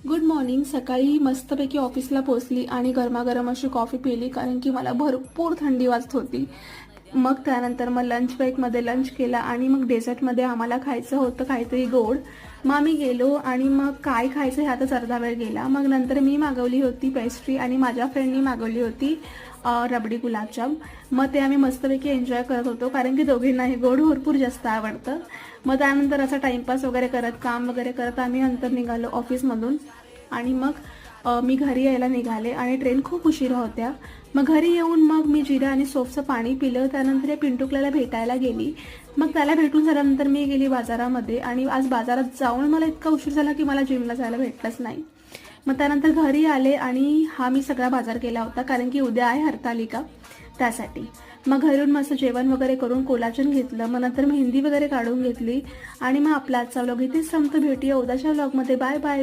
Good morning. सकाळी मस्तपैकी ऑफिसला पोहोचली आणि गरमागरम अशी कॉफी पिली, कारण की मला भरपूर थंडी वाजत होती. मग त्यानंतर मग लंच ब्रेकमध्ये लंच केला आणि मग डेझर्टमध्ये आम्हाला खायचं होतं काहीतरी गोड. मग आम्ही गेलो आणि मग काय खायचं ह्यातच अर्धा वेळ गेला. मग नंतर मी मागवली होती पेस्ट्री आणि माझ्या फ्रेंडनी मागवली होती रबडी गुलाबजाम. मग ते आम्ही मस्तपैकी एन्जॉय करत होतो, कारण की दोघींनाही गोड भरपूर जास्त आवडतं. मग त्यानंतर असा टाइमपास वगैरे करत, काम वगैरे करत आम्ही नंतर निघालो ऑफिसमधून. आणि मग मी घरी यायला निघाले आणि ट्रेन खूप उशिरा होत्या. मग घरी येऊन मग मी जिरा आणि सोपचं पाणी पिलं. त्यानंतर या पिंटुकल्याला भेटायला गेली. मग त्याला भेटून झाल्यानंतर मी गेली बाजारामध्ये आणि आज बाजारात जाऊन मला इतका उशीर झाला की मला जिमला जायला भेटलंच नाही. मग त्यानंतर घरी आले आणि हा मी सगळा बाजार केला होता, कारण की उद्या आहे हरतालिका, त्यासाठी. मग घरून मस्त जेवण वगैरे करून कोलाजन घेतलं. मग नंतर मेहंदी वगैरे काढून घेतली आणि मग आपला आजचा व्लॉग इथेच संपतो. भेटूया उद्याच्या व्लॉगमध्ये. Bye bye.